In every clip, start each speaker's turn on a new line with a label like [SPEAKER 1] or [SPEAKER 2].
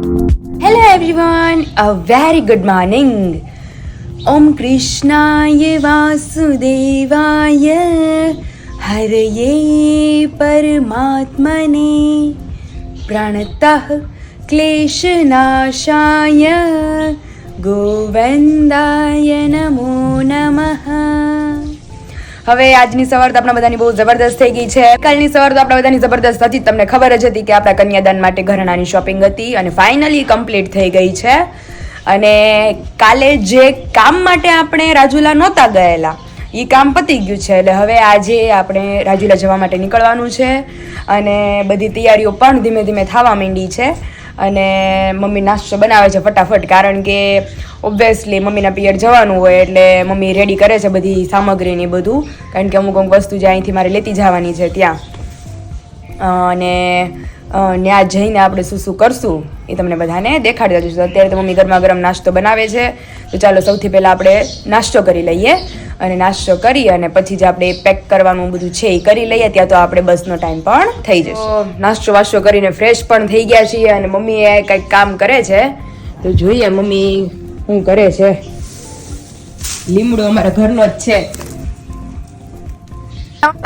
[SPEAKER 1] Hello everyone, a very good morning. Om Krishnaya Vasudevaya Haraye Paramatmane Pranatah Kleshanashaya Govindaya Namo Namaha. હવે આજની સવાર તો આપણા બધાની બહુ જબરદસ્ત થઈ ગઈ છે. કાલની સવાર તો આપણા બધાની જબરદસ્ત હતી. તમને ખબર જ હતી કે આપણા કન્યાદાન માટે ઘરેણાની શોપિંગ હતી અને ફાઇનલી કમ્પ્લીટ થઈ ગઈ છે. અને કાલે જે કામ માટે આપણે રાજુલા નહોતા ગયેલા એ કામ પતી ગયું છે. એટલે હવે આજે આપણે રાજુલા જવા માટે નીકળવાનું છે અને બધી તૈયારીઓ પણ ધીમે ધીમે થવા માંડી છે. અને મમ્મી નાસ્તો બનાવે છે ફટાફટ, કારણ કે ઓબ્વિયસલી મમ્મીના પિયર જવાનું હોય એટલે મમ્મી રેડી કરે છે બધી સામગ્રીની બધું, કારણ કે અમુક અમુક વસ્તુ જે અહીંથી મારે લેતી જવાની છે ત્યાં. અને ત્યાં જઈને આપણે શું શું કરશું એ તમને બધાને દેખાડી દઈશું. અત્યારે તો મમ્મી ગરમા ગરમ નાસ્તો બનાવે છે, તો ચાલો સૌથી પહેલાં આપણે નાસ્તો કરી લઈએ. અને નાસ્તો કરી અને પછી જે આપણે પેક કરવાનું બધું છે એ કરી લઈએ. ત્યાં તો આપણે બસનો ટાઈમ પણ થઈ જશે. નાસ્તો વાસ્તો કરીને ફ્રેશ પણ થઈ ગયા છીએ અને મમ્મીએ કંઈક કામ કરે છે, તો જોઈએ મમ્મી શું કરે છે. લીમડો અમારા ઘરનો જ છે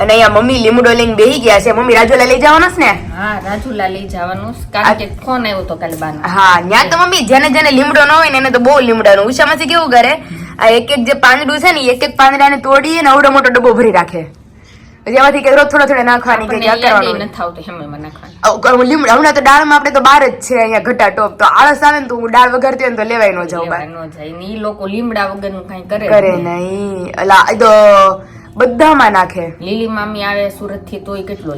[SPEAKER 1] અને અહીંયા મમ્મી લીમડો લઈને બેહી ગયા છે. મમ્મી રાજુલા લઈ જવાનો છે ને?
[SPEAKER 2] હા, રાજુલા લઈ જવાનું, કારણ કે ફોન આવ્યો તો કાલે બાનો.
[SPEAKER 1] હા, ત્યાં તો મમ્મી જેને જેને લીમડો ન હોય ને એને તો બહુ લીમડાનું. ઉષામાંથી કેવું કરે, આ એક એક જે પાંદડું છે ને એક એક પાંદડાને તોડી ને આવડો મોટો ડબ્બો ભરી રાખે. જેમાંથી કે રોજ થોડો થોડો નાખવાની કે ક્યાં કરવાનું
[SPEAKER 2] નથી આવતું હેમાં નાખવાનું.
[SPEAKER 1] લીમડા હમણાં તો દાળમાં આપણે તો બહાર જ છે અહીંયા ઘટા ટોપ, તો આળસ આવે ને તો હું દાળ વગરતી હોય ને તો લેવાય ન જાઉં બહાર.
[SPEAKER 2] ન જાય ને ઈ લોકો લીમડા વગરનું કઈ કરે
[SPEAKER 1] નહીં. અલા એ તો બધામાં નાખે.
[SPEAKER 2] લીલી મામી આવે સુરત થી તોય કેટલો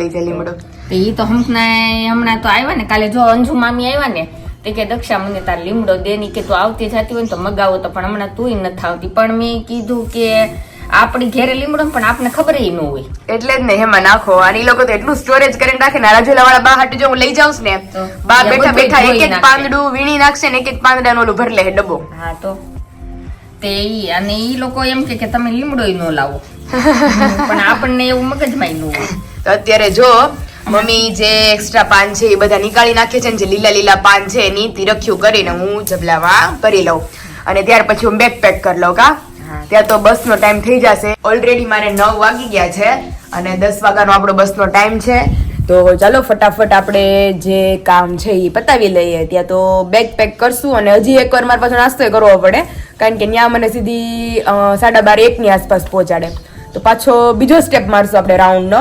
[SPEAKER 2] લઈ
[SPEAKER 1] જાય લીમડો.
[SPEAKER 2] ઈ તો હમણાં તો આવ્યા ને કાલે, જો અંજુ મામી આવ્યા ને તે કે દક્ષા મને તાર લીમડો દે ની, કે તું આવતી જતી હોય ને તો મગાવો તો, પણ હમણાં તું નથી આવતી. પણ મેં કીધું કે આપણી ઘેરે લીમડો પણ આપણને ખબર ન હોય
[SPEAKER 1] એટલે જ ને એમાં નાખો. અને એ લોકો તો એટલું સ્ટોરેજ કરીને રાખે ને. રાજુલા વાળા બા હાટુ જો હું લઈ જાઉં ને, બા બેઠા બેઠા એક એક પાંદડું વીણી નાખશે ને એક એક પાંદડા નો ભર લે ડબ્બો.
[SPEAKER 2] હા, તો તે ઈ અને ઈ લોકો એમ કે તમે લીમડો ન લાવો, પણ આપણને એવું મગજમાં ન હોય.
[SPEAKER 1] તો અત્યારે જો મમ્મી જે એક્સ્ટ્રા પાન છે એ બધા નીકાળી નાખે છે ને, જે લીલા લીલા પાન છે એની તિરખ્યું કરીને હું જબલામાં ભરી લઉં અને ત્યાર પછી હું બેગ પેક કરી લઉં. કા ત્યાં તો બસ નો ટાઈમ થઈ જશે. ઓલરેડી મારે 9 વાગી ગયા છે અને 10 વાગ્યાનો આપણો બસનો ટાઈમ છે. તો ચાલો ફટાફટ આપણે જે કામ છે એ પતાવી લઈએ. ત્યાં તો બેગ પેક કરશું અને હજી એકવાર મારે પાછો નાસ્તો કરવો પડે, કારણ કે ત્યાં મને સીધી 12:30-1 ની આસપાસ પહોંચાડે. તો પાછો બીજો સ્ટેપ મારશું આપણે રાઉન્ડનો,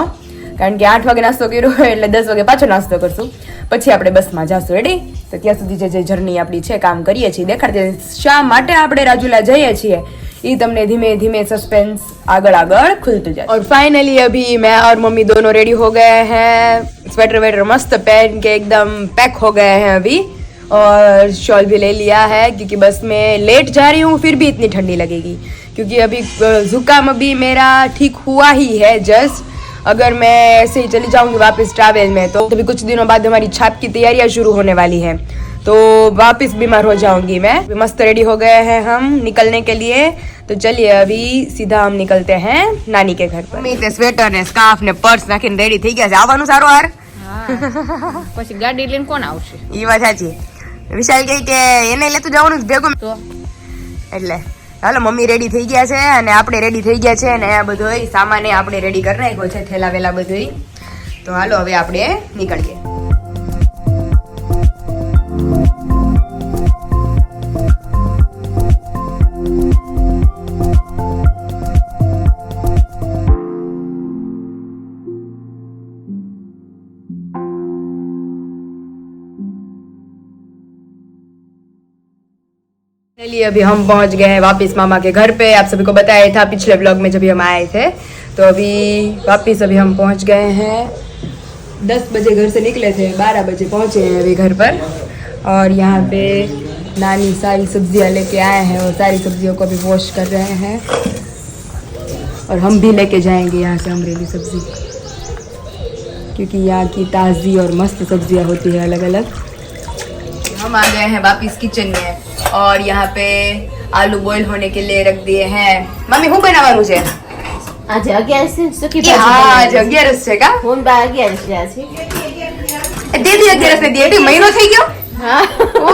[SPEAKER 1] કારણ કે 8 વાગે નાસ્તો કર્યો હોય એટલે 10 વાગે પાછો નાસ્તો કરશું, પછી આપણે બસમાં જશું. રેડી? તો ત્યાં સુધી જે જર્ની આપણી છે કામ કરીએ છીએ દેખાડते શા માટે આપણે રાજુલા જઈએ છીએ ये तमने धीमे धीमे सस्पेंस आगड़ आगड़ खुलते जाए. और फाइनली अभी मैं और मम्मी दोनों रेडी हो गए हैं, स्वेटर वेटर मस्त पहन के एकदम पैक हो गए हैं अभी, और शॉल भी ले लिया है क्योंकि बस में लेट जा रही हूँ फिर भी इतनी ठंडी लगेगी, क्योंकि अभी जुकाम अभी मेरा ठीक हुआ ही है जस्ट. अगर मैं ऐसे ही चली जाऊंगी वापस ट्रैवल में तो अभी कुछ दिनों बाद हमारी छाप की तैयारियां शुरू होने वाली है, तो वापस बीमार हो जाऊंगी मैं. मस्त रेडी हो गए हैं हम निकलने के लिए, तो चलिए अभी सीधा हम निकलते हैं नानी के घर पर. मम्मी स्वेटर ने स्कार्फ ने पर्स નાખીને રેડી થઈ ગયા છે. આવવાનું સારું હાર.
[SPEAKER 2] પછી ગાડી લઈને કોણ આવશે?
[SPEAKER 1] ઈ વાત સાચી. વિશાલ કહે કે એને લેતું જવાનું ભેગું, તો એટલે હાલો મમ્મી રેડી થઈ ગયા છે અને આપણે રેડી થઈ ગયા છે અને આ બધો સામાન આપણે રેડી કરી નાખ્યો છે, થેલા વેલા બધું. તો હાલો હવે આપણે નીકળીએ. चलिए अभी हम पहुंच गए हैं वापस मामा के घर पे. आप सभी को बताया था पिछले व्लॉग में जब हम आए थे, तो अभी वापस अभी हम पहुंच गए हैं. 10 बजे घर से निकले थे, 12 बजे पहुंचे हैं अभी घर पर. और यहाँ पे नानी सारी सब्जियाँ लेके आए हैं और सारी सब्जियों को अभी वॉश कर रहे हैं, और हम भी लेके जाएंगे यहाँ से अमरेली सब्जी, क्योंकि यहाँ की ताज़ी और मस्त सब्जियाँ होती है अलग अलग. हम आ गए हैं वापस किचन में और यहाँ पे आलू बॉईल होने के लिए रख दिए हैं. मम्मी હું બનાવવાનું છે
[SPEAKER 2] આજે 11 છે સુકી
[SPEAKER 1] ભાજી. હા આજે 11 છે કા?
[SPEAKER 2] હું બા 11 છે આજે.
[SPEAKER 1] દીદી 11 ને દીદી મહિનો થઈ ગયો.
[SPEAKER 2] હા
[SPEAKER 1] ઓહ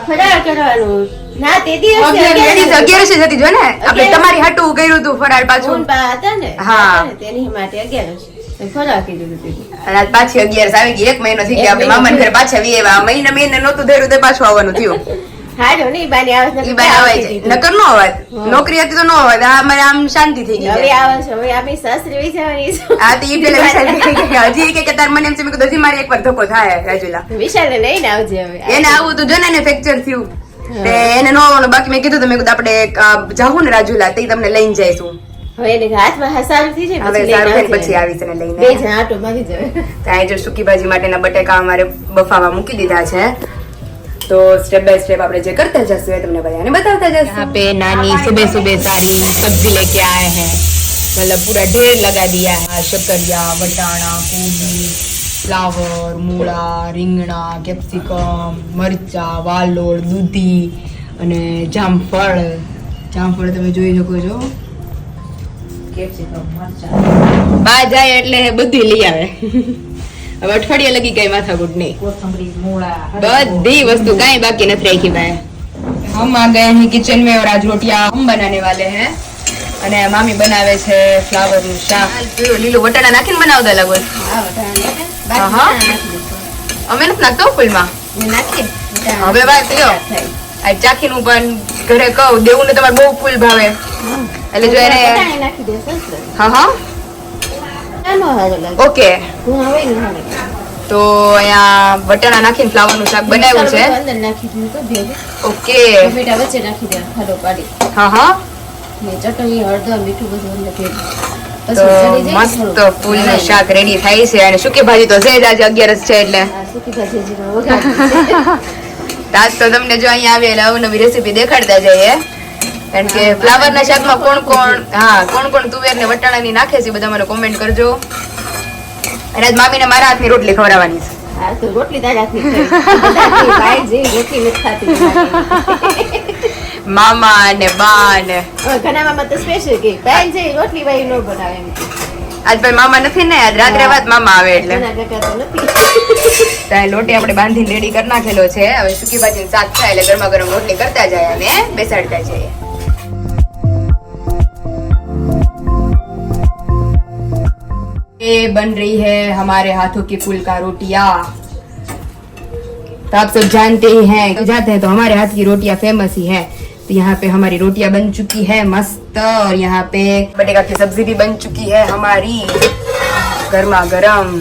[SPEAKER 2] ફરાળ કરવાનું ના તે દિવસે
[SPEAKER 1] લેડીઝ 11 હતી જો ને આપણે તમારી હાટું કર્યું હતું ફરાળ પાછું
[SPEAKER 2] ઊંપા હતા ને
[SPEAKER 1] હા.
[SPEAKER 2] તેની માટે 11 ફરાળ કીધું હતું
[SPEAKER 1] અને આજ પાછી 11 આવી ગઈ 1 મહિનો થઈ ગયો આપણે મામાના ઘરે પાછા વી આવ્યા મહિને નહોતું ધર્યું તો પાછું આવવાનું થયું
[SPEAKER 2] હાલો નહીં બાની આવે
[SPEAKER 1] ઈ બાય આવે છે નકર નો અવાજ નોકરી હતી તો નો અવાજ આ મારે આમ શાંતિ થઈ ગઈ
[SPEAKER 2] હવે આવે છે હવે આપણી સાસરી વહી જવાની છે
[SPEAKER 1] આ તો ઈ પેલા વિશાલ હજી કે તાર મને એમ છે મેં કીધું હજી મારે એકવાર ધક્કો થાય રાજુલા
[SPEAKER 2] વિશાલને લઈને આવજે હવે
[SPEAKER 1] એને આવું તો જો ને ફ્રેક્ચર થયું તે એને નો આવવાનું બાકી મેં કીધું તો મેં કીધું આપણે જાવું ને રાજુલા તે તમને લઈને જઈશું
[SPEAKER 2] હવે એને હાથમાં સારું થઈ જાય
[SPEAKER 1] હવે સારું થઈને પછી આવીશ એને લઈને
[SPEAKER 2] બે જણ આટો મારી જાય
[SPEAKER 1] ત્યાં જો સૂકી ભાજી માટેના બટેકા અમારે બફાવા મૂકી દીધા છે तो स्टेप बाय स्टेप આપણે જે કરતા જશું એ તમને બધાને બતાવતા જશું यहाँ पे नानी सुबह सुबह सारी सब्जी लेके आए हैं मतलब पूरा ढेर लगा दिया है शकरिया वटाणा गोभी फ्लावर मूळा રીંગણા કેપ્સિકમ મરચા વાલોળ દૂધી અને જામફળ તમે જોઈ શકો છો કેપ્સિકમ મરચા બા જાય એટલે બધું લઈ આવે अब अठवाडिया लगी कई माथाकूट नहीं कोथमरी मूला बड़ी वस्तु कहीं बाकी नहीं रखी भाई हम आ गए हैं किचन में और आज रोटियां हम बनाने वाले हैं અને મામી બનાવે છે ફ્લાવર નું શાક લીલું વટાણા નાખીને બનાવતા લાગો અમે નથી નાખતો ફૂલમાં હવે વાત લ્યો આ ચાખીનું પણ ઘરે કહું દેવું ને તમારે બહુ ફૂલ ભાવે એટલે જો એને હા હા ઓકે તો અહીંયા વટાણા નાખીને ફ્લાવર નું શાક બનાવ્યું છે ઓકે
[SPEAKER 2] વચ્ચે નાખી દે ખાડો પાડી
[SPEAKER 1] હા હા
[SPEAKER 2] ચટણી હળદર મીઠું બધું અંદર ભેગું
[SPEAKER 1] તો મસ્ત ફૂલ નું શાક રેડી થાય છે અને સૂકી ભાજી તો છે જ આજે 11 છે એટલે
[SPEAKER 2] સૂકી ભાજી
[SPEAKER 1] તાજ તો તમને જો અહીંયા આવેલા નવી રેસીપી દેખાડતા જઈએ કારણ કે ફ્લાવર ના શાકમાં કોણ કોણ તુવેર ને વટાણા ની નાખે છે બધા મને કોમેન્ટ કરજો અને આજ મામીને મારા હાથની રોટલી ખવડાવવાની છે
[SPEAKER 2] હા તો રોટલી તારા હાથની ભાઈ જે રોટલી નથી ખાતી
[SPEAKER 1] મામા ને બા ને
[SPEAKER 2] ઘણા મામા તો સ્પેશિયલ કે ભાઈ જે રોટલી ભાઈ નો બનાવે એમ
[SPEAKER 1] આજ ભાઈ મામા નથી ને આજ રાત્રે વાત મામા આવે એટલે
[SPEAKER 2] ઘણા કાકા તો નથી
[SPEAKER 1] ત્યાં લોટી આપણે બાંધીને રેડી કરી નાખેલો છે હવે સૂકી ભાજી શાક થાય એટલે ગરમા ગરમ રોટલી કરતા જાય અને બેસાડતા જઈએ ये बन रही है हमारे हाथों की फूल का रोटियां तो आप सब जानते ही हैं कि जाते हैं तो हमारे हाथ की रोटियां फेमस ही है तो यहाँ पे हमारी रोटियां बन चुकी है मस्त और यहाँ पे बटेका की सब्जी भी बन चुकी है हमारी गर्मा गरम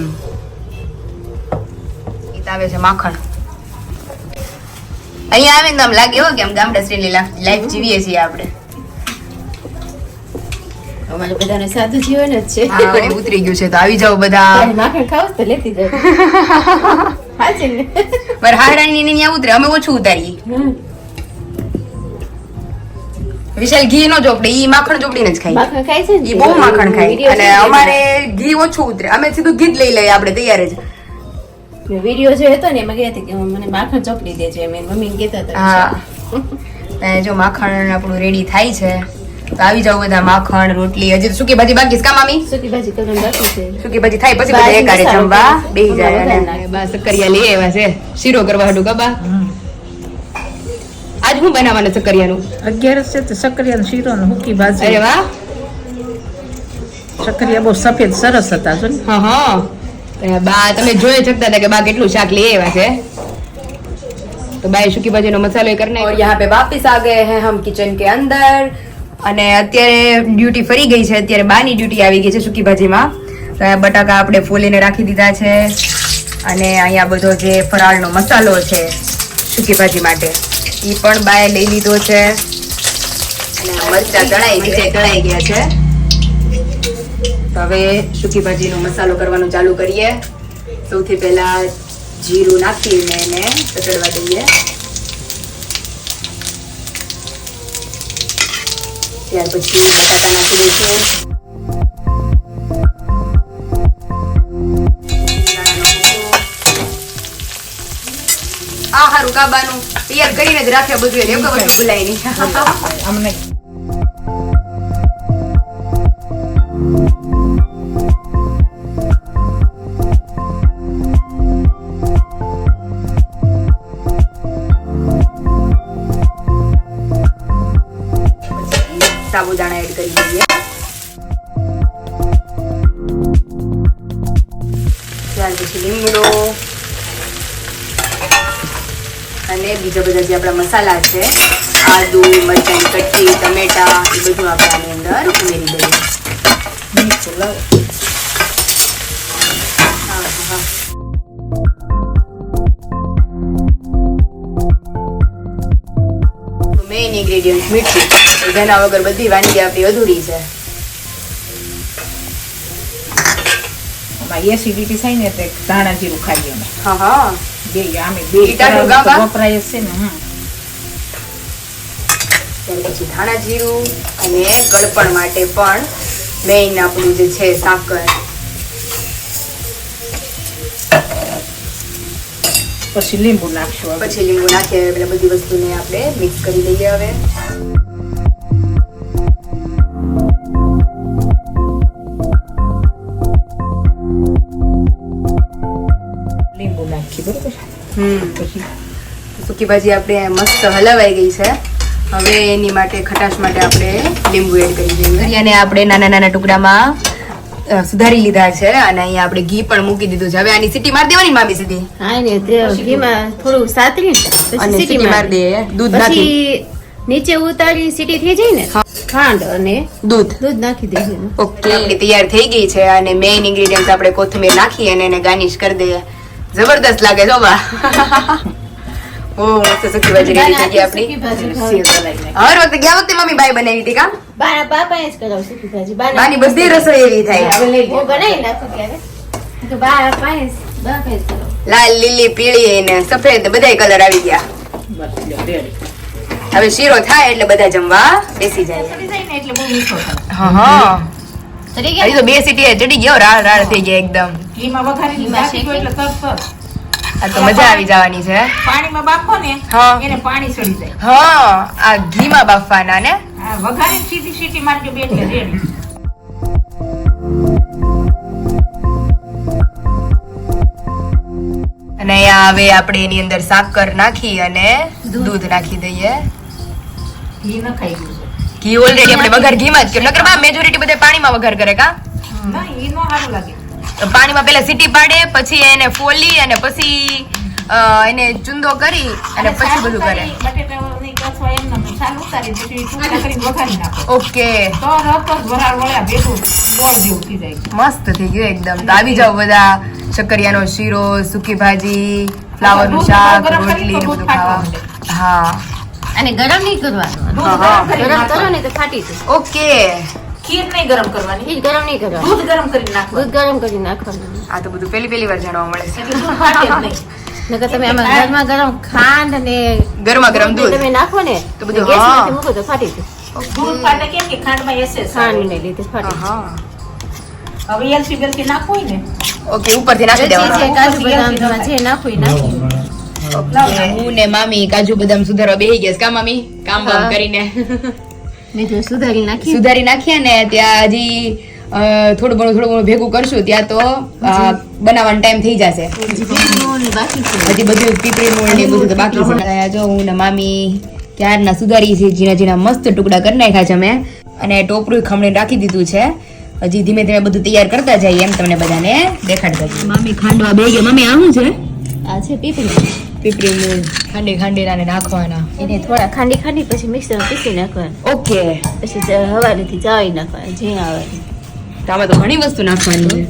[SPEAKER 1] इतावे છે માખણ અહીંયા આવીને તો આમ લાગે હો કે આમ ગામડા શ્રેણી લાઈફ જીવીએ છીએ આપણે
[SPEAKER 2] અમારે બધાને સાદું જીવન જ છે
[SPEAKER 1] હા હવે ઉતરી ગયું છે તો આવી જાવ બધા
[SPEAKER 2] માખણ ખાવ તો લેતી જાય હાચી ને
[SPEAKER 1] પર હારાણી ની ત્યાં ઉતરે અમે ઓછું ઉતારીએ વિશાલ ઘી નો ચોપડે ઈ માખણ ચોપડીને જ ખાય
[SPEAKER 2] માખણ ખાય છે
[SPEAKER 1] ઈ બહુ માખણ ખાય અને અમારે ઘી ઓછું ઉતરે અમે સીધું ઘી જ લઈ લઈએ આપણે તૈયાર જ
[SPEAKER 2] વિડિયો જે હતો ને એમાં કહી હતી કે મને માખણ ચોપડી દેજો એમ મમ્મી કહેતા હતા
[SPEAKER 1] હા જો માખણ આપણું રેડી થાય છે તો આવી જાવ બધા માખણ રોટલી હજી તો સૂકી ભાજી બાકી છે કા મામી
[SPEAKER 2] સૂકી ભાજી કરવાનું બાકી છે
[SPEAKER 1] સૂકી ભાજી થાય પછી બધા એકારે જમવા બેહી જાય અને બા સક્કરિયા લઈ આવ્યા છે શીરો કરવા હાટુ ગબા આજ હું બનાવવાનું સક્કરિયાનું
[SPEAKER 3] 11 છે તો સક્કરિયાનો શીરો ને હુકી ભાજી
[SPEAKER 1] અરે વાહ
[SPEAKER 3] સક્કરિયા બહુ સફેદ સરસ હતા જો
[SPEAKER 1] હા હા બા તમે જોઈ શકતા હતા કે બા કેટલું શાક લઈ આવ્યા છે तो बाय सूकी भाजी नो मसालो करना है और यहाँ पे वापस आ गए हैं हम किचन के अंदर અને અત્યારે ડ્યુટી ફરી ગઈ છે અત્યારે બાની ડ્યુટી આવી ગઈ છે સૂકી ભાજીમાં તો આ બટાકા આપણે ફોલીને રાખી દીધા છે અને અહીંયા બધો જે ફરાળનો મસાલો છે સૂકી ભાજી માટે એ પણ બાએ લઈ લીધો છે અને મરચા તળાઈ ગયા છે તો હવે સૂકી ભાજીનો મસાલો કરવાનું ચાલુ કરીએ સૌથી પહેલા જીરું નાખીને એને તતડવા દઈએ ત્યાર પછી બટાકા નાખી દઈશું આ હારું કાબાનું તૈયાર કરીને જ રાખ્યા બધું એક વસ્તુ ભૂલાય નહીં
[SPEAKER 3] અમને
[SPEAKER 1] સાબુદાણા એડ કરી દઈએ. ત્યાર પછી લીમડો અને બીજા બધા જે આપણા મસાલા છે, આદુ, મરચાંની કટકી, ટમેટા, એ બધું આપણે આની અંદર ઉમેરી દઈએ.
[SPEAKER 3] મીઠું લાવો.
[SPEAKER 1] મેઇન ઇન્ગ્રેડિયન્ટ મીઠું, જેના વગર બધી વાનગી આપણી અધૂરી છે.
[SPEAKER 3] આમાં એસિડિટી થાય ને એટલે ધાણા જીરું ખાઈએ અમે.
[SPEAKER 1] હા હા
[SPEAKER 3] બે આમે બે
[SPEAKER 1] ઈટાનું
[SPEAKER 3] કરાવ તો
[SPEAKER 1] ગાવા?
[SPEAKER 3] વપરાય જ છે ને.
[SPEAKER 1] ત્યાર પછી ધાણા જીરું અને ગળપણ માટે પણ મેઇન આપણું જે છે સાકર.
[SPEAKER 3] પછી લીંબુ નાખશું હવે.
[SPEAKER 1] પછી લીંબુ નાખીએ એટલે બધી વસ્તુને આપણે મિક્સ કરી દઈએ. હવે
[SPEAKER 3] લીંબુ નાખી બરોબર. પછી
[SPEAKER 1] સૂકી ભાજી આપણે મસ્ત હલવાઈ ગઈ છે. હવે એની માટે ખટાશ માટે આપણે લીંબુ એડ કરી દઈએ. અને આપણે નાના નાના ટુકડામાં સુધારી લીધા છે અને અહીંયા આપણે ઘી પણ મૂકી દીધું છે. હવે આની સીટી મારી દેવાની મામી સીધી
[SPEAKER 2] હા ને તે ઘીમાં થોડું સાતરી
[SPEAKER 1] અને સીટી મારી દઈએ. દૂધ નાખી
[SPEAKER 2] પછી નીચે ઉતારી સીટી થઈ જાય ને ખાંડ અને
[SPEAKER 1] દૂધ.
[SPEAKER 2] દૂધ નાખી દેવું.
[SPEAKER 1] ઓકે, આપણી તૈયાર થઈ ગઈ છે અને મેઇન ઇન્ગ્રેડિયન્ટ આપણે કોથમીર નાખી અને એને ગાર્નિશ કરી દઈએ. જબરદસ્ત લાગે છે બા. ઓ મસ્ત સૂકી ભાજી રેડી થઈ ગઈ આપણી. હર વખતે ગયા વખતે મમ્મી બાઈ બનાવી હતી કા?
[SPEAKER 2] બાના બાપા જ કરાવ સૂકી ભાજી
[SPEAKER 1] બાની બધી રસોઈ એવી થાય.
[SPEAKER 3] હવે લઈ
[SPEAKER 2] હું બનાવી નાખું ત્યારે તો બાપા જ કરાવ.
[SPEAKER 1] લાલ, લીલી, પીળી ને સફેદ બધાય કલર આવી ગયા.
[SPEAKER 3] બસ રેડી.
[SPEAKER 1] હવે શીરો થાય એટલે બધા જમવા બેસી જાય.
[SPEAKER 3] ચડી જાય ને એટલે બહુ મીઠો થાય.
[SPEAKER 1] હા હા
[SPEAKER 2] ચડી
[SPEAKER 1] હજી તો બે સીટી ચડી ગયો, રાળ રાળ થઈ ગયા એકદમ.
[SPEAKER 3] ઘીમાં વઘારીને નાખી દો એટલે તરત
[SPEAKER 1] આ તો મજા આવી જવાની છે.
[SPEAKER 3] પાણીમાં બાફો ને
[SPEAKER 1] હા.
[SPEAKER 3] એને પાણી ચડી જાય.
[SPEAKER 1] હા, આ ઘીમાં બાફવાના ને.
[SPEAKER 3] આ વઘારીને સીધી સીટી મારજો બે એટલે રેડી.
[SPEAKER 1] અને અહીંયા હવે આપણે એની અંદર સાકર નાખી અને દૂધ નાખી દઈએ.
[SPEAKER 3] ઘી ન ખાઈ ગયું છે.
[SPEAKER 1] ઘી ઓલરેડી આપણે વઘાર ઘીમાં જ કર્યું. નકર બા મેજોરિટી બધા પાણીમાં વઘાર કરે કા?
[SPEAKER 3] ના એ નો સારું લાગે.
[SPEAKER 1] તો પાણીમાં પહેલા સીટી પાડે, પછી એને ફોલી અને પછી એને ચૂંદો કરી અને પછી બધું કરે.
[SPEAKER 3] બટેટાની કચવા એમને ચાલુ ઉતારી પછી ટુકડા કરીને વઘારી નાખો.
[SPEAKER 1] ઓકે,
[SPEAKER 3] તો રસ જ વરાળ વળ્યા ભેગું ગોળ જેવું થઈ જાય.
[SPEAKER 1] મસ્ત થઈ ગયું એકદમ. તો આવી જાવ બધા, શક્કરિયાનો શીરો, સૂકી ભાજી, ફ્લાવરનું શાક, રોટલી ને બધું ખાવા. હા
[SPEAKER 2] અને ગરમ નહીં કરવાનું.
[SPEAKER 3] દૂધ
[SPEAKER 1] હા.
[SPEAKER 3] ગરમ કરીને
[SPEAKER 2] ગરમ કરો
[SPEAKER 3] નાખવાનું.
[SPEAKER 2] ને તો ફાટી જાય.
[SPEAKER 1] ઓકે.
[SPEAKER 3] ખીર નહીં ગરમ કરવાની.
[SPEAKER 2] એ ગરમ નહીં કરવાનું.
[SPEAKER 3] દૂધ ગરમ કરીને નાખવાનું.
[SPEAKER 2] દૂધ ગરમ કરી નાખવાનું.
[SPEAKER 1] આ તો બધું પહેલી વાર જાણવા મળે છે.
[SPEAKER 3] એટલે દૂધ ફાટે જ નહીં.
[SPEAKER 2] નકર તમે આમાં ગરમા ગરમ ખાંડ અને
[SPEAKER 1] ગરમા ગરમ દૂધ.
[SPEAKER 2] તમે નાખો ને
[SPEAKER 1] તો બધું,
[SPEAKER 2] ગેસમાંથી
[SPEAKER 1] હા.
[SPEAKER 2] મૂકો તો ફાટી જાય.
[SPEAKER 3] દૂધ ફાટે કેમ કે ખાંડમાં એસેસ આવે.
[SPEAKER 2] ખાંડને લીધે ફાટી જાય.
[SPEAKER 1] હા.
[SPEAKER 3] હવે એલચી બેલચી નાખવું હોય ને
[SPEAKER 1] ઓકે, ઉપરથી નાખી
[SPEAKER 2] જે
[SPEAKER 1] દેવાનું.
[SPEAKER 2] કાજુ બદામ જે નાખવું એ નાખી.
[SPEAKER 1] ઓકે, હું ને મામી કાજુ બદામ સુધારવા બેહી ગયા છે. કા મામી? કામ બામ
[SPEAKER 2] હા.
[SPEAKER 1] કરીને
[SPEAKER 2] લીધું સુધારી નાખી.
[SPEAKER 1] સુધારી નાખીએ ને ત્યાં હજી થોડું ઘણું ભેગું કરશું ત્યાં તો બનાવવાનો ટાઈમ થઈ જશે.
[SPEAKER 2] બાકી છે.
[SPEAKER 1] હજી બધું પીપળી મૂળ ને બધું તો બાકી છે. અહીંયા જો હું ને મામી ક્યારના સુધારી છે, ઝીણા ઝીણા મસ્ત ટુકડા કરી નાખ્યા છે અમે અને ટોપરું ખમણીને રાખી દીધું છે. હજી ધીમે ધીમે બધું તૈયાર કરતા જઈએ એમ તમને બધાને દેખાડતા જઈએ. મામી ખાંડવા બે ગયા. મામી આવું છે
[SPEAKER 2] આ છે પીપળી.
[SPEAKER 1] પીપળી મૂળ ખાંડી નાખવાના.
[SPEAKER 2] એને થોડા ખાંડી પછી મિક્સરમાં પીસી નાખવાનું.
[SPEAKER 1] ઓકે,
[SPEAKER 2] પછી હવારીથી ચાવી નાખવાનું ઝીણા હવારી.
[SPEAKER 1] તો આમાં તો ઘણી વસ્તુ નાખવાની છે.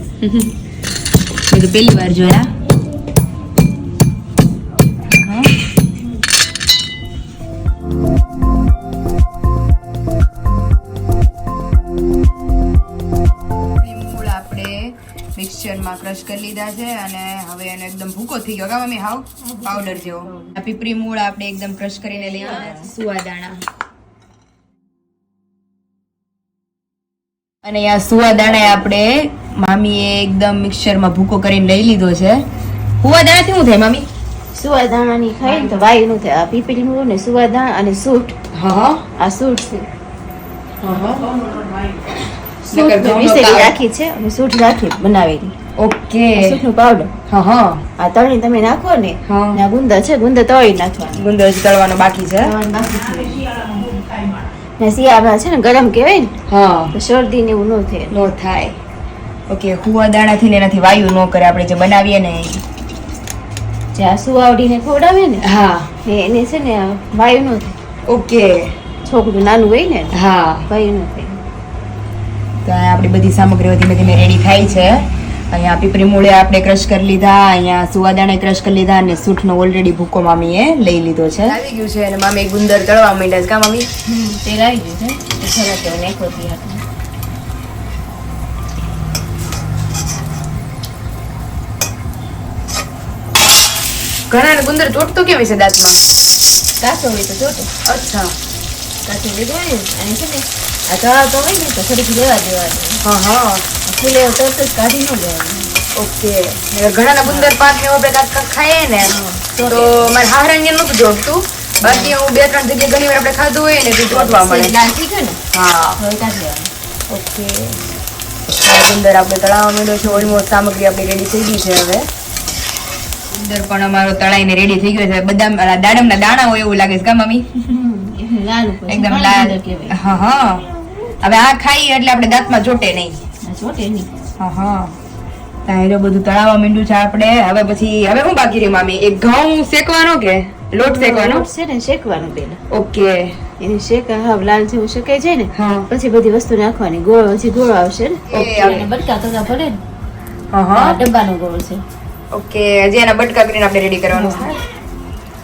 [SPEAKER 1] મેં તો પહેલી વાર જોયા. મૂળ આપણે મિક્સચરમાં ક્રશ કરી લીધા છે અને હવે એને એકદમ ભૂકો થઈ ગયો કા મમ્મી? હાવ પાવડર જેવો. આ પીપળી મૂળ આપણે એકદમ ક્રશ કરીને લઈ આવ્યા છે. સુવાદાણા અને આ સુવાદાણા આપણે મામીએ એકદમ મિક્સચરમાં ભૂકો કરીને લઈ લીધો છે. સુવાદાણાથી શું થાય મામી?
[SPEAKER 2] સુવાદાણાની ખાઈ ને તો વાયુ નું થાય. આ પીપળી મૂળ ને સુવાદાણા અને સૂટ.
[SPEAKER 1] હા
[SPEAKER 2] આ સૂટ છે.
[SPEAKER 1] હા.
[SPEAKER 2] સૂટ મેં વિસેલી રાખી છે અને સૂટ રાખી બનાવેલી.
[SPEAKER 1] ઓકે.
[SPEAKER 2] આ સૂટનું પાવડર.
[SPEAKER 1] હા હા.
[SPEAKER 2] આ તળી તમે નાખો ને
[SPEAKER 1] હા.
[SPEAKER 2] ને આ ગુંદર છે, ગુંદર તળી નાખવાનું.
[SPEAKER 1] ગુંદર તળવાનો બાકી છે.
[SPEAKER 2] તળવાનું બાકી છે.
[SPEAKER 4] ને શિયાળામાં છે ને ગરમ કહેવાય ને
[SPEAKER 1] હા
[SPEAKER 4] તો શરદી ને એવું ન થાય.
[SPEAKER 1] નો થાય. ઓકે, હુવા દાણાથી ને એનાથી વાયુ ન કરે આપણે જે બનાવીએ ને એ.
[SPEAKER 4] જ્યાં સુવાવડીને ખવડાવે ને
[SPEAKER 1] હા
[SPEAKER 4] એને છે ને વાયુ ન થાય.
[SPEAKER 1] ઓકે
[SPEAKER 4] છોકરું નાનું હોય ને
[SPEAKER 1] હા.
[SPEAKER 4] વાયુ ન થાય.
[SPEAKER 1] તો અહીંયા આપણી બધી સામગ્રીઓ ધીમે ધીમે રેડી થાય છે. અહીંયા પીપરી મૂળે આપણે ક્રશ કરી લીધા, અહીંયા સુવાદાણા ક્રશ કરી લીધા અને સૂઠનો ઓલરેડી ભૂકો મામીએ લઈ લીધો છે. આવી ગયું છે અને મામી ગુંદર તળવા માંડ્યા છે. કા મામી?
[SPEAKER 2] તેલ આવી ગયું છે તો થોડા તેલ નાખો ત્યાં.
[SPEAKER 1] ઘણા ગુંદર ચોટતો કેમ છે દાંતમાં?
[SPEAKER 2] કાચો હોય તો જોતો
[SPEAKER 1] અચ્છા.
[SPEAKER 2] કાચું લીધું હોય ને અને છે ને આ તળાવતો હોય ને તો થોડીક લેવા દેવાની.
[SPEAKER 1] હા હા
[SPEAKER 2] ફૂલે તરત જ કાઢી ન લેવાની.
[SPEAKER 1] ઓકે. ઘણા ગુંદર પાક ને આપણે કાંક ખાઈએ ને તો મારે હાહરાને નહોતું જોડતું. બાકી હું 2-3 જગ્યાએ ઘણી વાર આપણે ખાધું હોય ને તો જોડવા મળે.
[SPEAKER 2] લાલ થઈ ગયો ને
[SPEAKER 1] હા
[SPEAKER 2] હવે કાઢી લેવાનું.
[SPEAKER 1] ઓકે. આ ગુંદર આપણે તળાવવા માંડ્યો છે. ઓલમોસ્ટ સામગ્રી આપણી રેડી થઈ ગઈ છે હવે. ગુંદર પણ અમારો તળાઈને રેડી થઈ ગયો છે. બદામ દાડમના દાણા હોય એવું લાગે છે. કા મમ્મી?
[SPEAKER 2] લાલ ઉપર
[SPEAKER 1] એકદમ લાલ. હા હા. હવે આ ખાઈ એટલે આપણે દાંતમાં ચોટે નહીં.
[SPEAKER 2] ચોટે નહીં.
[SPEAKER 1] હા હા. તાયરો બધું તળાવવા માંડ્યું છે આપણે. હવે પછી હવે હું બાકી રહી મામી? એક ઘઉં શેકવાનો કે લોટ શેકવાનો?
[SPEAKER 4] લોટ છે ને શેકવાનું પેલા.
[SPEAKER 1] ઓકે.
[SPEAKER 4] એને શેકા હાવ લાલ જેવું શેકાઈ જાય ને
[SPEAKER 1] હા.
[SPEAKER 4] પછી બધી વસ્તુ નાખવાની. ગોળ હજી ગોળ આવશે ને.
[SPEAKER 2] અને બટકા થતા પડે ને
[SPEAKER 1] હા હા.
[SPEAKER 2] આ ડબ્બાનો ગોળ છે.
[SPEAKER 1] ઓકે. હજી એના બટકા કરીને આપણે રેડી કરવાનું છે.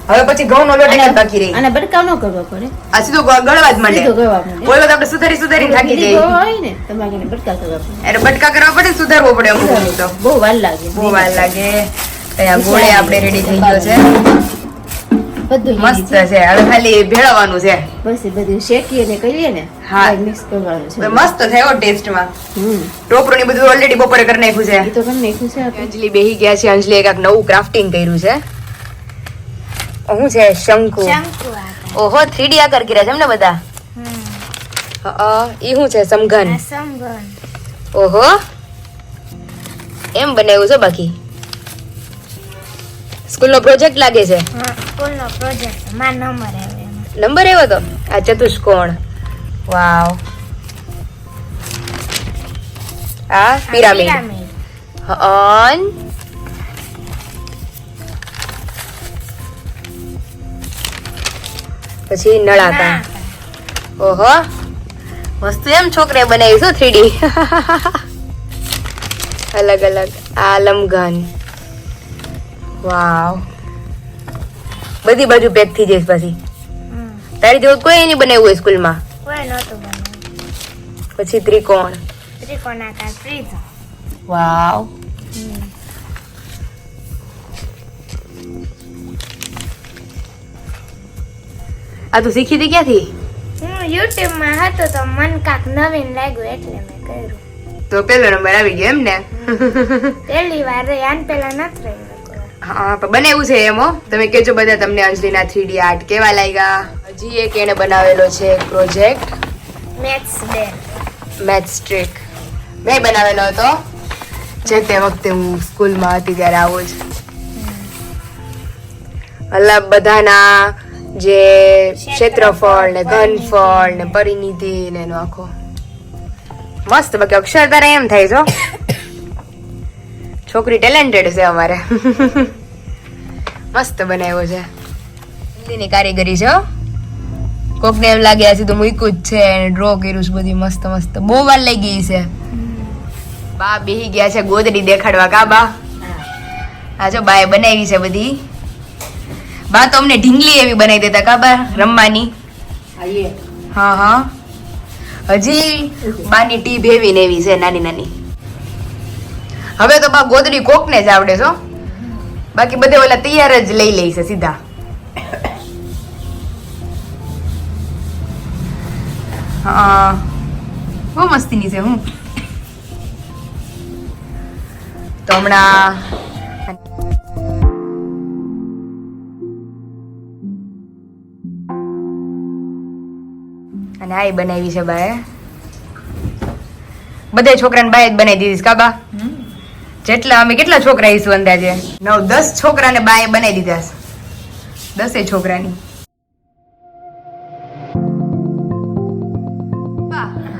[SPEAKER 1] હવે પછી ઘઉંનો લોટ એક જ બાકી રહી.
[SPEAKER 4] અને બટકા ન કરવા પડે.
[SPEAKER 1] આ સીધો ગળવા જ માંડે.
[SPEAKER 4] સીધો ગળવા માંડે.
[SPEAKER 1] કોઈ વખત આપણે સુધારી થાકી
[SPEAKER 4] બીજી
[SPEAKER 1] જઈએ.
[SPEAKER 4] ગોળ હોય ને તમારે એને બટકા કરવા પડે.
[SPEAKER 1] એટલે બટકા કરવા પડે, સુધારવો પડે અમુક અમુક તો.
[SPEAKER 4] બહુ વાર લાગે.
[SPEAKER 1] બહુ વાર લાગે. અહીંયા ગોળે આપણે રેડી થઈ ગયો છે.
[SPEAKER 4] બધું
[SPEAKER 1] મસ્ત છે. હવે ખાલી ભેળવવાનું છે.
[SPEAKER 4] બસ એ બધું શેકી અને કરીએ ને
[SPEAKER 1] હા.
[SPEAKER 4] મિક્સ કરવાનું છે.
[SPEAKER 1] મસ્ત થયો ટેસ્ટમાં.
[SPEAKER 4] હમ
[SPEAKER 1] ટોપરું ની બધું ઓલરેડી બપોરે કરી નાખ્યું છે.
[SPEAKER 4] એ તો કરી નાખ્યું છે આપણે.
[SPEAKER 1] અંજલિ બેહી ગયા છે. અંજલિ એક નવું ક્રાફ્ટિંગ કર્યું છે. શું છે? શંકુ. ઓહો 3D આકાર કર્યા છે એમ ને બધા? ઈ શું છે? સમઘન. ઓહો એમ બનાવ્યું છે. બાકી સ્કૂલ નો પ્રોજેક્ટ લાગે છે.
[SPEAKER 5] સ્કૂલનો પ્રોજેક્ટ માં નંબર આવે એમાં.
[SPEAKER 1] નંબર આવ્યો તો આ ચતુષ્કોણ. વાવ. આ પિરામિડ. હન પછી નળાકાર. ઓહો વસ્તુ એમ છોકરે બનાવી શું 3D અલગ અલગ. આ લંબઘન. વાવ. બધી બાજુ પેક થઈ જઈશ પછી. તારી જેવું કોઈ નહીં બનાવ્યું હોય સ્કૂલમાં?
[SPEAKER 5] કોઈ નહોતું બનાવ્યું.
[SPEAKER 1] પછી ત્રિકોણ.
[SPEAKER 5] ત્રિકોણાકાર પ્રિઝમ.
[SPEAKER 1] વાવ. આ તું શીખી હતી ક્યાંથી?
[SPEAKER 5] હું યુટ્યુબમાં હતો તો મન કાક નવીન લાગ્યું એટલે મેં કર્યું.
[SPEAKER 1] તો પેલો નંબર આવી ગયો એમ ને?
[SPEAKER 5] પહેલી વાર રહી, આન પહેલા નથી રહ્યું.
[SPEAKER 1] હા પણ બનાવ્યું છે એમ હો. તમે કહેજો બધા તમને અંજલિના 3D આર્ટ કેવા લાગ્યા. હજી એક એને બનાવેલો છે project
[SPEAKER 5] maths day.
[SPEAKER 1] Maths trick. મેં બનાવેલો હતો જે તે વખતે હું સ્કૂલમાં હતી ત્યારે આવો જ. મતલબ બધાના જે ક્ષેત્રફળ ને ઘનફળ ને પરિનિધિ ને એનો આખો મસ્ત. બાકી અક્ષર તારા એમ થાય છો છોકરી ટેલેન્ટેડ છે અમારે. મસ્ત બનાવ્યો છે. ની કારીગરી છે. કોકને એમ લાગે આ સીધું મૂક્યું જ છે અને ડ્રો કર્યું છે. બધી મસ્ત મસ્ત. બહુ વાર લઈ ગઈ છે. બા બેહી ગયા છે ગોદડી દેખાડવા. કા બા? હા જો બાએ બનાવી છે બધી. બા તો અમને ઢીંગલી એવી બનાવી દેતા. કા બા? રમવાની. હા હા. હજી બાની ટીપ એવી ને એવી છે નાની નાની. હવે તો બા ગોદડી કોકને જ આવડે છો. બાકી બધે ઓલા તૈયાર જ લઈ લે છે સીધા. હા બહુ મસ્તીની છે. હું તો હમણાં અને આ બનાવી છે બાએ. બધે છોકરાને બાએ જ બનાવી દીધી. કા બા? જેટલા અમે કેટલા છોકરા આવીશું અંદાજે? 9-10 છોકરાને બાએ બનાવી દીધા છે. 10 છોકરાની.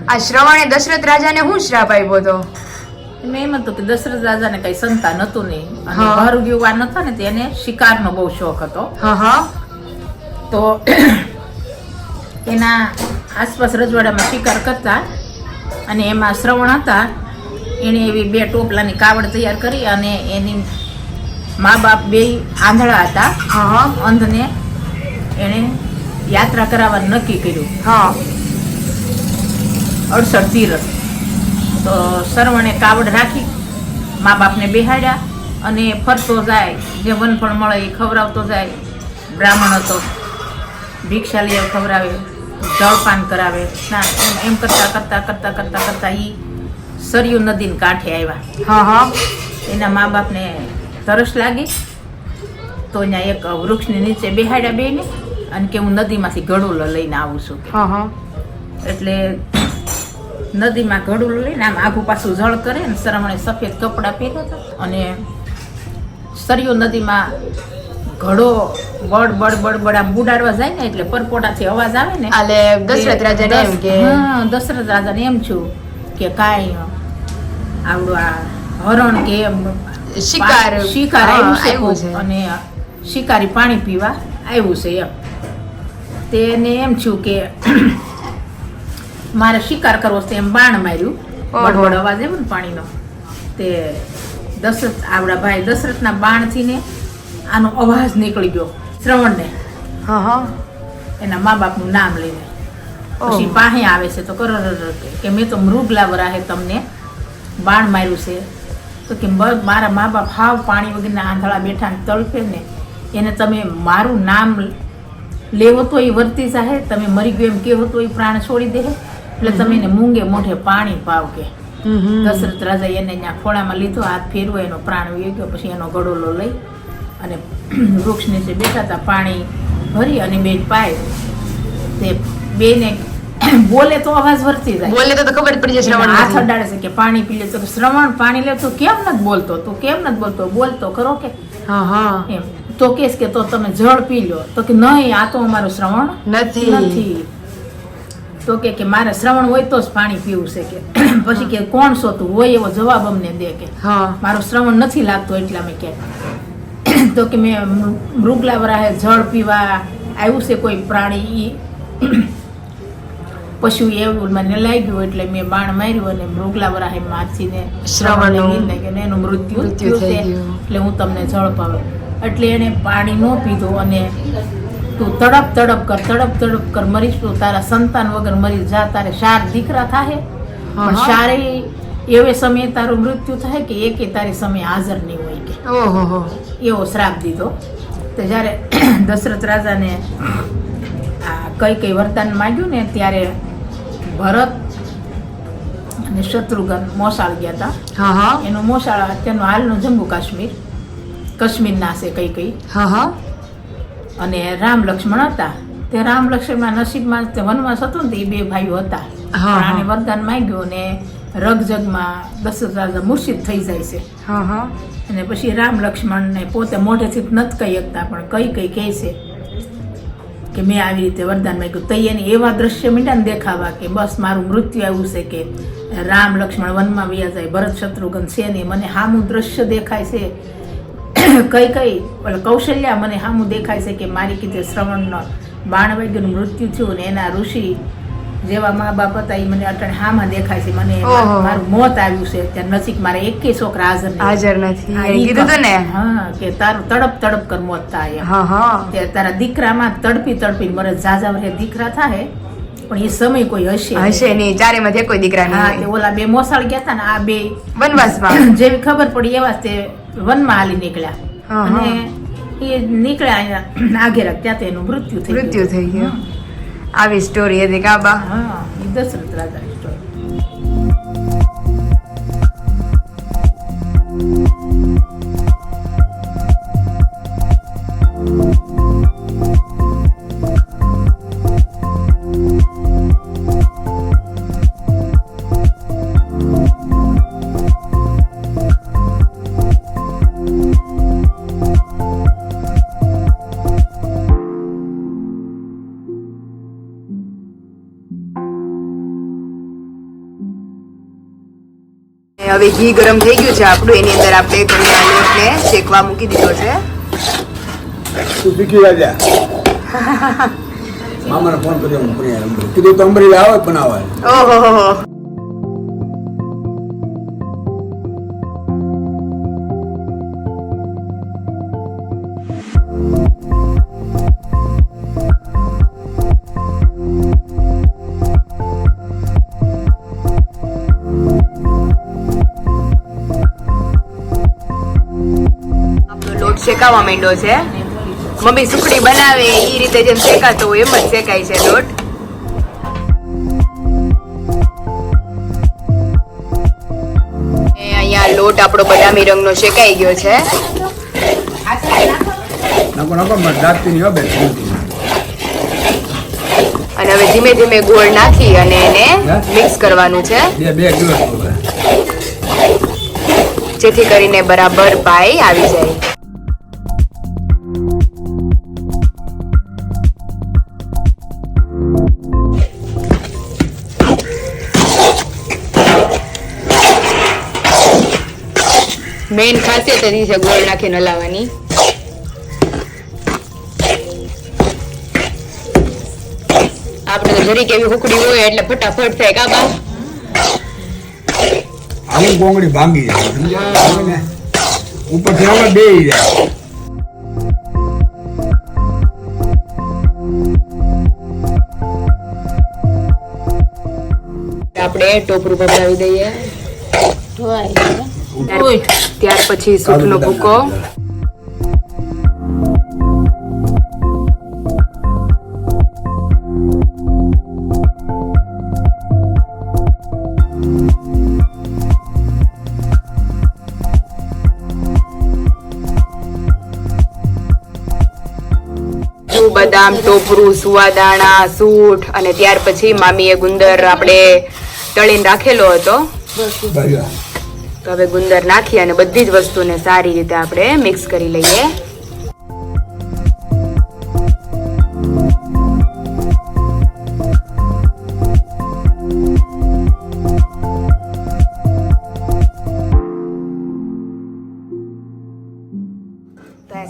[SPEAKER 1] આ શ્રવણે દશરથ રાજાને શું શ્રાપ આપ્યો હતો?
[SPEAKER 3] મેં એમ હતું કે દશરથ રાજાને કઈ સંતાન હતું નહીં અને
[SPEAKER 1] હા.
[SPEAKER 3] ભારું યુવાન હતા ને તેને શિકારનો બહુ શોખ હતો.
[SPEAKER 1] હા હા
[SPEAKER 3] તો એના આસપાસ રજવાડામાં શિકાર કરતા અને એમાં શ્રવણ હતા. એણે એવી 2 ટોપલાની કાવડ તૈયાર કરી અને એની મા બાપ 2 આંધળા હતા.
[SPEAKER 1] હા હા
[SPEAKER 3] અંધને એણે યાત્રા કરાવવાનું નક્કી કર્યું,
[SPEAKER 1] હા
[SPEAKER 3] 68 તીરથ. તો શ્રવણે કાવડ રાખી મા બાપને બેહાડ્યા અને ફરતો જાય, જે વનફળ મળે એ ખવડાવતો જાય. બ્રાહ્મણ હતો, ભિક્ષા લઈ ખવડાવે, જળપાન કરાવે, સ્નાન, એમ કરતા કરતા કરતા કરતા કરતા એ સરયુ નદીને કાંઠે આવ્યા.
[SPEAKER 1] હા હા
[SPEAKER 3] એના મા બાપને તરસ લાગી તો અહીંયા એક વૃક્ષની નીચે બેહાડ્યા બેને અને કે હું નદીમાંથી ઘડુલો લઈને આવું છું.
[SPEAKER 1] હા હા
[SPEAKER 3] એટલે નદીમાં ઘડુલો લઈને આમ આઘું પાછું જળ કરે ને શ્રવણે સફેદ કપડાં પહેર્યા હતા અને સરયુ નદીમાં ઘડો બળ બળ બળ બળ આમ બુડાડવા જાય ને એટલે પરપોટાથી અવાજ આવે ને
[SPEAKER 1] આલે દશરથ રાજાને એમ કે
[SPEAKER 3] હા, દશરથ રાજાને એમ છું કે કાંઈ આવડું આ હરણ કે એમ
[SPEAKER 1] શિકાર
[SPEAKER 3] શિકાર
[SPEAKER 1] હા,
[SPEAKER 3] આવ્યું છે
[SPEAKER 1] આવ્યું છે.
[SPEAKER 3] અને શિકારી પાણી પીવા આવ્યું છે એમ. તેને એમ છું કે મારે શિકાર કરવો છે, એમ બાણ માર્યું.
[SPEAKER 1] ઓહો.
[SPEAKER 3] બડબડ અવાજ આવ્યો ને પાણીનો. તે દશરથ આવડા ભાઈ દશરથના બાણથી ને આનો અવાજ નીકળી ગયો શ્રવણને,
[SPEAKER 1] હા હા
[SPEAKER 3] એના મા બાપનું નામ લઈને. પછી
[SPEAKER 1] ઓહ.
[SPEAKER 3] પાસે આવે છે તો કે મેં તો મૃગલા વરાહે તમને બાણ માર્યું છે. તો કે મારા મા બાપ હાવ પાણી વગરના આંધળા બેઠા ને તળપે ને એને તમે મારું નામ લેવો તો એ વર્તી જાહે, તમે મરી ગયો એમ કેવો તો એ પ્રાણ છોડી દે, એટલે તમે એને મૂંગે મોઢે પાણી પાવ કે. દશરથ રાજા એને ત્યાં ખોળામાં લીધો, હાથ ફેરવો, એનો પ્રાણ વહી ગયો. પછી એનો ગડોલો લઈ અને વૃક્ષ નીચે બેઠા હતા, પાણી ભરી અને 2 પાય તે બેને બોલે તો અવાજ વર્તી જાય.
[SPEAKER 1] બોલે તો ખબર જ પડી જાય
[SPEAKER 3] શ્રવણ હાથ
[SPEAKER 1] શ્રવણ
[SPEAKER 3] અડાડે છે કે પાણી પી લે. તો કે શ્રવણ પાણી લે, તું કેમ નથી બોલતો, તું કેમ નથી બોલતો, બોલતો ખરો કે
[SPEAKER 1] હા હા
[SPEAKER 3] એમ. તો કેસ કે તો તમે જળ પી લો. તો કે નહીં, આ તો અમારું શ્રવણ
[SPEAKER 1] નથી
[SPEAKER 3] નથી. તો કે મારે શ્રવણ હોય તો જ પાણી પીવું છે કે. પછી કે કોણ છો તું, હોય એવો જવાબ અમને દે કે
[SPEAKER 1] હા
[SPEAKER 3] મારું શ્રવણ નથી લાગતું એટલા મેં કે. તો કે મેં મૃગલા વરાહે જળ પીવા આવ્યું છે કોઈ પ્રાણી, ઈ પશુ એવું મને લાગ્યું એટલે મેં બાણ માર્યું અને મૃગલા વરાહે માછીને
[SPEAKER 1] શ્રવણનું
[SPEAKER 3] એનું મૃત્યુ
[SPEAKER 1] મૃત્યુ
[SPEAKER 3] થયું
[SPEAKER 1] થઈ
[SPEAKER 3] છે,
[SPEAKER 1] ગયું.
[SPEAKER 3] એટલે હું તમને જળ પાવું. એટલે એને પાણી ન પીધું અને તું તડપ તડપ કર મરીશ, તું તારા સંતાન વગર મરી જા, તારે 4 દીકરા થાય પણ
[SPEAKER 1] હા.
[SPEAKER 3] 4 એવે સમયે તારું મૃત્યુ થાય કે એકે તારી સમય હાજર નહીં હોય કે.
[SPEAKER 1] ઓહો હો
[SPEAKER 3] એવો શ્રાપ દીધો. તો જ્યારે દશરથ રાજાને આ કઈ વરદાન માંગ્યું ને ત્યારે ભરત અને શત્રુઘ્ન મોસાળ ગયા હતા.
[SPEAKER 1] હા હા
[SPEAKER 3] એનું મોસાળ અત્યારનું હાલનું જમ્મુ કાશ્મીર, કશ્મીરના છે કઈ
[SPEAKER 1] હા હા
[SPEAKER 3] અને રામ લક્ષ્મણ હતા. તે રામ લક્ષ્મણના નસીબમાં તે વનવાસ હતો ને તે 2 ભાઈઓ હતા.
[SPEAKER 1] હા,
[SPEAKER 3] પણ આને
[SPEAKER 1] હા.
[SPEAKER 3] વરદાન માંગ્યું ને રગજગમાં દશરથ રાજા મૂર્છિત થઈ જાય છે.
[SPEAKER 1] હા હા
[SPEAKER 3] અને પછી રામ લક્ષ્મણને પોતે મોઢેથી નથી કહી શકતા પણ કઈ કહે છે કે મેં આવી રીતે વરદાન માંગ્યું. તો એને એવા દ્રશ્ય મીંડા દેખાવા કે બસ મારું મૃત્યુ આવ્યું છે કે રામ લક્ષ્મણ વનમાં વયા જાય, ભરત શત્રુઘ્ન છે નહીં, મને હામું દ્રશ્ય દેખાય છે. કઈ કૌશલ્યા મને હામું દેખાય છે કે મારી કીધે શ્રવણનો બાણ વાગ્યનું મૃત્યુ થયું ને એના ઋષિ જેવા મા બાપ હતા એ મને અટાણે હામાં દેખાય છે, મને
[SPEAKER 1] ઓહો.
[SPEAKER 3] મારું મોત આવ્યું છે. ત્યાં નજીક મારા 1 છોકરા હાજર નહીં.
[SPEAKER 1] હાજર નથી
[SPEAKER 3] હા,
[SPEAKER 1] એને
[SPEAKER 3] ઈ
[SPEAKER 1] કીધું હતું ને
[SPEAKER 3] હા કે તારું તડપ કર મોત થાય એમ.
[SPEAKER 1] હા હા
[SPEAKER 3] તે તારા દીકરામાં તડપી મરે જાજા વરે દીકરા થાય પણ એ સમય કોઈ હશે
[SPEAKER 1] હશે નહીં, ચારેમાંથી કોઈ દીકરા
[SPEAKER 3] હા,
[SPEAKER 1] નહીં
[SPEAKER 3] તે ઓલા 2 મોસાળ ગયા હતા ને આ 2
[SPEAKER 1] વનવાસમાં
[SPEAKER 3] જેવી ખબર પડી એવા જ તે વનમાં હાલી નીકળ્યા.
[SPEAKER 1] હા,
[SPEAKER 3] અને એ નીકળ્યા અહીંયા આઘેરા ત્યાં તેનું મૃત્યુ થઈ
[SPEAKER 1] મૃત્યુ
[SPEAKER 3] ગયું.
[SPEAKER 1] થઈ ગયું. આવી સ્ટોરી હતી કાબા.
[SPEAKER 3] હા, એ દશરથ રાજાની story.
[SPEAKER 1] હવે ઘી ગરમ થઈ ગયું છે આપણું, એની અંદર આપણે ઘઉંના લોટને શેકવા મૂકી દીધો છે.
[SPEAKER 6] તું શીખી રાજા મામાને ફોન કર્યો હું કીધું તો અમરેલી આવે બનાવવા.
[SPEAKER 1] ઓહો શેકાવા માંડ્યો છે. મમ્મી સુખડી બનાવે એ રીતે જેમ શેકાતો હોય એમ જ શેકાય છે લોટ. અહીંયા લોટ આપણો બદામી રંગનો શેકાઈ ગયો છે. અને હવે ધીમે ધીમે ગોળ નાખી અને એને મિક્સ કરવાનું છે, જેથી કરીને બરાબર પાઈ આવી જાય. મેઇન ખાસિયત એ છે ગોળ નાખીને હલાવવાની. આપણે તો જરીક એવી હુકડી હોય એટલે ફટાફટ થાય કાબા.
[SPEAKER 6] આવું કોંગડી ભાંગી જાય ઉપરથી આમાં બેહી જાય.
[SPEAKER 1] આપણે ટોપરું ભભરાવી દઈએ. ત્યાર પછી સૂઠનો ભૂકો, બદામ, ટોપરું, સુવાદાણા, સૂઠ અને ત્યાર પછી મામીએ ગુંદર આપણે તળીને રાખેલો હતો. તો હવે ગુંદર નાખી અને બધી જ વસ્તુને સારી રીતે આપણે મિક્સ કરી લઈએ.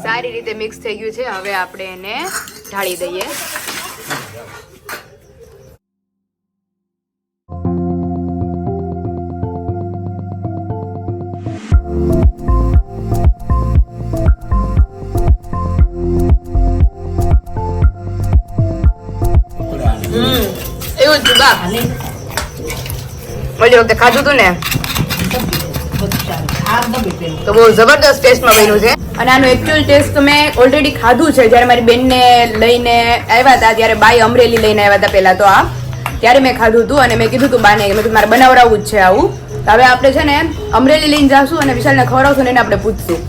[SPEAKER 1] સારી રીતે મિક્સ થઈ ગયું છે. હવે આપણે એને ઢાળી દઈએ. એવું જ બા ઓલી વખતે ખાધું હતું ને તો બહુ જબરદસ્ત ટેસ્ટમાં બન્યું છે. અને આનો એકચ્યુઅલ ટેસ્ટ તો મેં ઓલરેડી ખાધું છે. જ્યારે મારી બેનને લઈને આવ્યા હતા ત્યારે બાઈ અમરેલી લઈને આવ્યા હતા પહેલા તો ત્યારે મેં ખાધું હતું અને મેં કીધું હતું બાને કે મારે બનાવડાવવું જ છે આવું. તો હવે આપણે છે ને અમરેલી લઈને જાશું અને વિશાલને ખવડાવશું ને એને આપણે પૂછશું.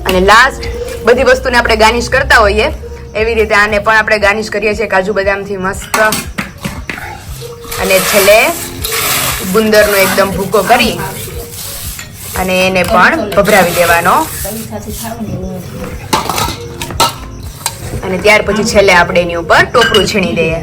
[SPEAKER 1] અને લાસ્ટ બધી વસ્તુને આપણે ગાર્નિશ કરતા હોઈએ એવી રીતે આને પણ આપણે ગાર્નિશ કરીએ છીએ કાજુ બદામથી મસ્ત. અને છેલ્લે ગુંદરનો એકદમ ભૂકો કરી અને એને પણ ભભરાવી દેવાનો. અને ત્યાર પછી છેલ્લે આપણે એની ઉપર ટોપરું છીણી દઈએ.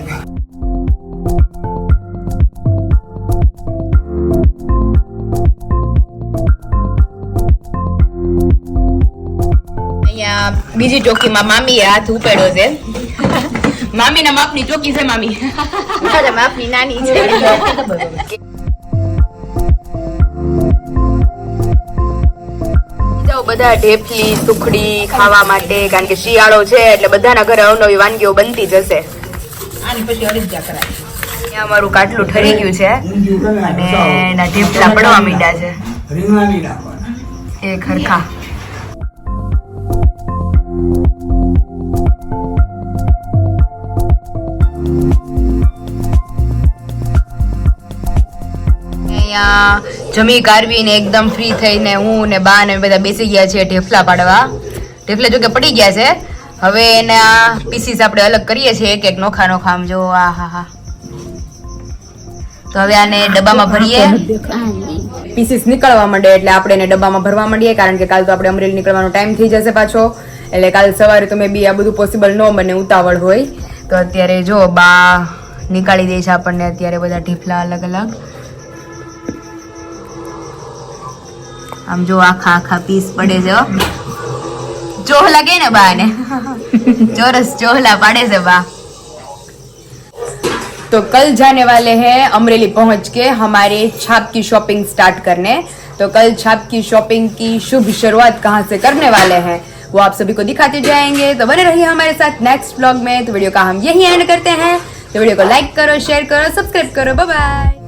[SPEAKER 1] અહીંયા બીજી ચોકીમાં મામીએ હાથ ઉપાડ્યો છે. મામીના માપની ચોકી છે મામી. માપની નાની છે. બધા ઢેફલી સુખડી ખાવા માટે, કારણ કે શિયાળો છે એટલે બધાના ઘરે અવનવી વાનગીઓ બનતી જશે. અહીંયા અમારું કાટલું ઠરી ગયું છે અને એના ઢેફલા પડવા માંડ્યા છે એ ખરખા. જમી કારવીને એકદમ ફ્રી થઈને હું ને બા ને બધા બેસી ગયા છે ઢેફલા પાડવા. ઢેફલા જો કે પડી ગયા છે. હવે એના પીસીસ આપણે અલગ કરીએ છીએ એક એક નોખા નોખા. આમ જો આ હા હા. તો હવે આને ડબ્બામાં ભરીએ. પીસીસ નીકળવા માંડે એટલે આપણે એને ડબ્બામાં ભરવા માંડીએ, કારણ કે કાલ તો આપણે અમરેલી નીકળવાનો ટાઈમ થઈ જશે પાછો. એટલે કાલ સવારે તો મે બી આ બધું પોસિબલ ન બને, ઉતાવળ હોય. તો અત્યારે જો બા નીકાળી દે છે આપણને અત્યારે બધા ઢેફલા અલગ અલગ. આમ જો આખા પીસ પડે છે હો. ચોહલા કે ને બા ને ચોરસ ચોहला पाड़े से बा. तो कल जाने वाले हैं अमरेली पहुंच के हमारे छाप की शॉपिंग स्टार्ट करने. तो कल छाप की शॉपिंग की शुभ शुरुआत कहाँ से करने वाले हैं वो आप सभी को दिखाते जाएंगे. तो बने रहिए हमारे साथ नेक्स्ट व्लॉग में. तो वीडियो का हम यही एंड करते हैं. तो वीडियो को लाइक करो, शेयर करो, सब्सक्राइब करो. Bye bye.